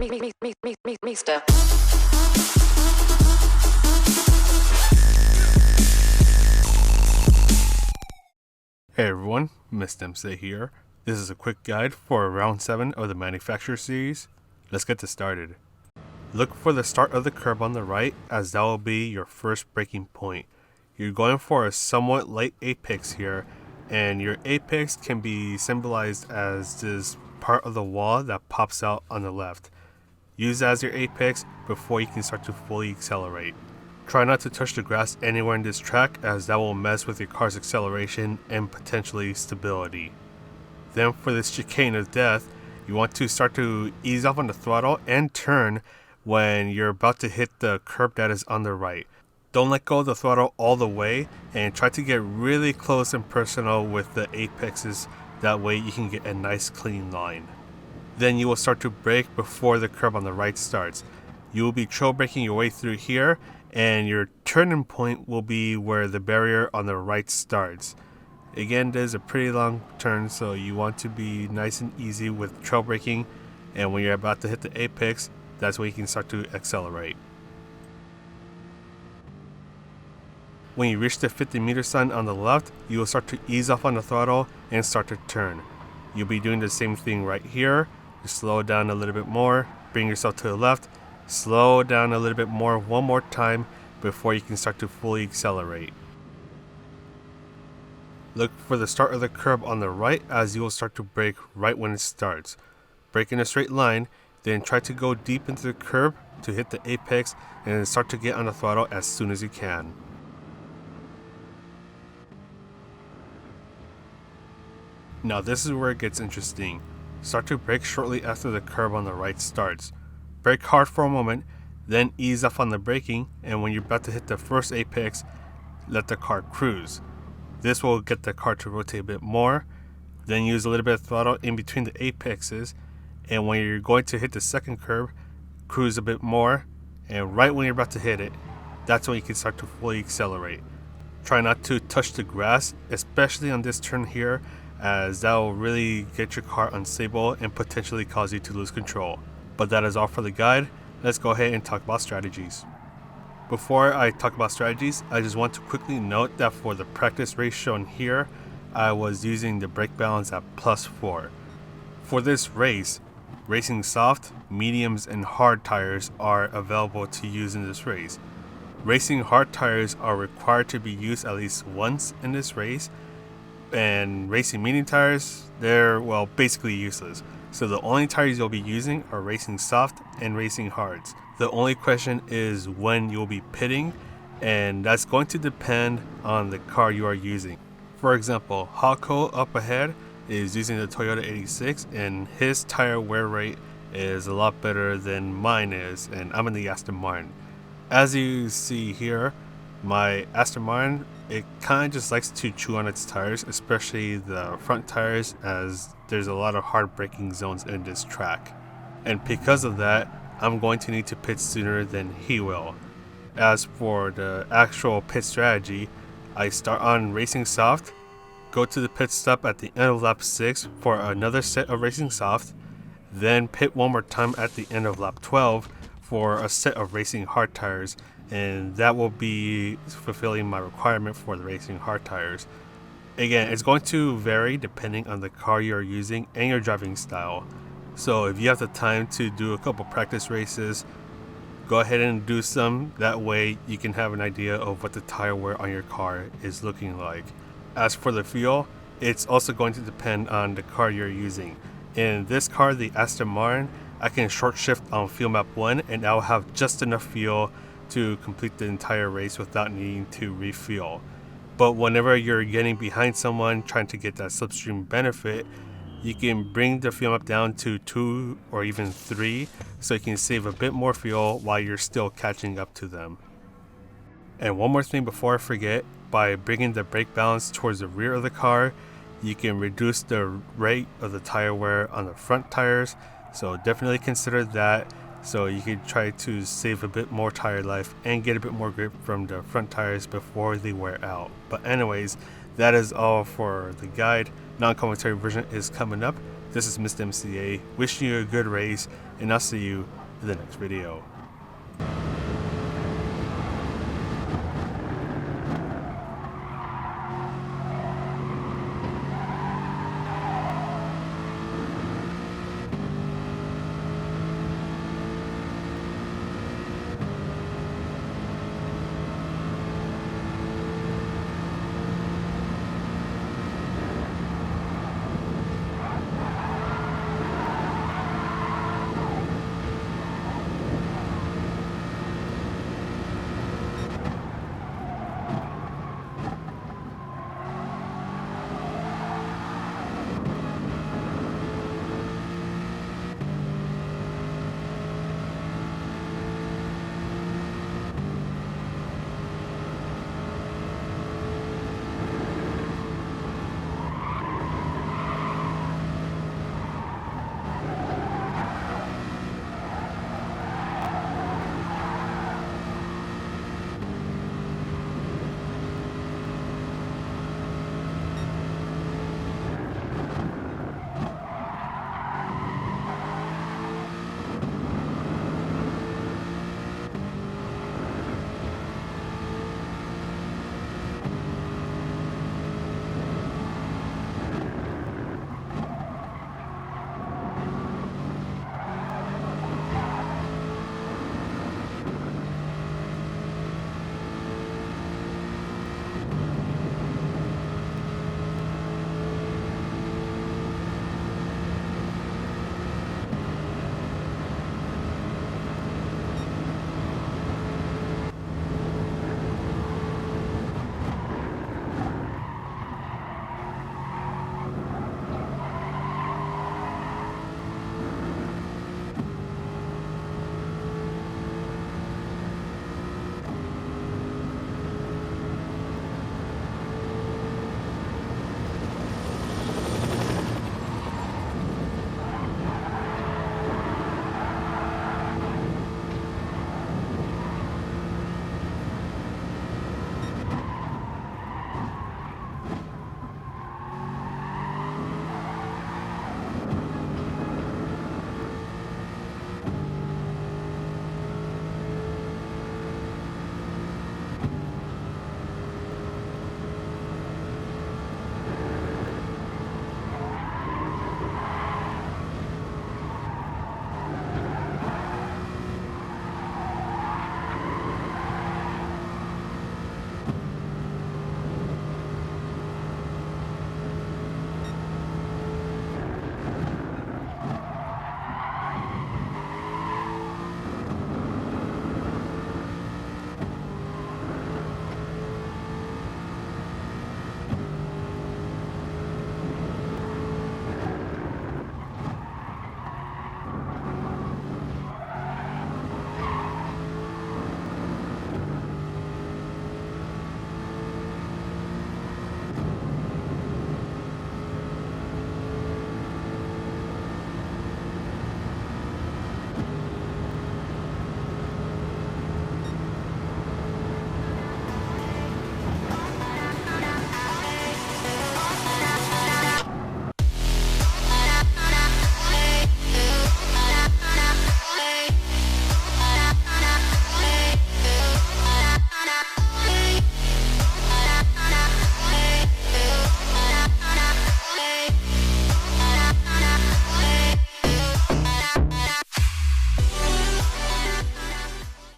Mister. Hey everyone, Mr. MC here. This is a quick guide for round 7 of the manufacturer series. Let's get this started. Look for the start of the curb on the right, as that will be your first braking point. You're going for a somewhat light apex here, and your apex can be symbolized as this part of the wall that pops out on the left. Use that as your apex before you can start to fully accelerate. Try not to touch the grass anywhere in this track, as that will mess with your car's acceleration and potentially stability. Then for this chicane of death, you want to start to ease off on the throttle and turn when you're about to hit the curb that is on the right. Don't let go of the throttle all the way, and try to get really close and personal with the apexes, that way you can get a nice clean line. Then you will start to brake before the curb on the right starts. You will be trail braking your way through here, and your turning point will be where the barrier on the right starts. Again, there's a pretty long turn, so you want to be nice and easy with trail braking, and when you're about to hit the apex, that's when you can start to accelerate. When you reach the 50-meter sign on the left, you will start to ease off on the throttle and start to turn. You'll be doing the same thing right here. You slow down a little bit more, bring yourself to the left, slow down a little bit more one more time before you can start to fully accelerate. Look for the start of the curb on the right, as you will start to brake right when it starts. Brake in a straight line, then try to go deep into the curb to hit the apex and then start to get on the throttle as soon as you can. Now this is where it gets interesting. Start to brake shortly after the curb on the right starts. Brake hard for a moment, then ease off on the braking, and when you're about to hit the first apex, let the car cruise. This will get the car to rotate a bit more, then use a little bit of throttle in between the apexes, and when you're going to hit the second curb, cruise a bit more, and right when you're about to hit it, that's when you can start to fully accelerate. Try not to touch the grass, especially on this turn here, as that will really get your car unstable and potentially cause you to lose control. But that is all for the guide. Let's go ahead and talk about strategies. Before I talk about strategies, I just want to quickly note that for the practice race shown here, I was using the brake balance at +4. For this race, racing soft, mediums, and hard tires are available to use in this race. Racing hard tires are required to be used at least once in this race, and racing medium tires, they're basically useless. So the only tires you'll be using are racing soft and racing hards. The only question is when you'll be pitting, and that's going to depend on the car you are using. For example, Hako up ahead is using the Toyota 86, and his tire wear rate is a lot better than mine is, and I'm in the Aston Martin. As you see here, my Aston Martin, it kind of just likes to chew on its tires, especially the front tires, as there's a lot of hard braking zones in this track. And because of that, I'm going to need to pit sooner than he will. As for the actual pit strategy, I start on racing soft, go to the pit stop at the end of lap 6 for another set of racing soft, then pit one more time at the end of lap 12 for a set of racing hard tires, and that will be fulfilling my requirement for the racing hard tires. Again, it's going to vary depending on the car you're using and your driving style. So if you have the time to do a couple practice races, go ahead and do some. That way you can have an idea of what the tire wear on your car is looking like. As for the fuel, it's also going to depend on the car you're using. In this car, the Aston Martin, I can short shift on fuel map 1, and I'll have just enough fuel to complete the entire race without needing to refuel. But whenever you're getting behind someone trying to get that slipstream benefit, you can bring the fuel map down to 2 or even 3, so you can save a bit more fuel while you're still catching up to them. And one more thing before I forget, by bringing the brake balance towards the rear of the car, you can reduce the rate of the tire wear on the front tires, so definitely consider that, so you can try to save a bit more tire life and get a bit more grip from the front tires before they wear out. But anyways, that is all for the guide. Non-commentary version is coming up. This is Mr. MCA, wishing you a good race, and I'll see you in the next video.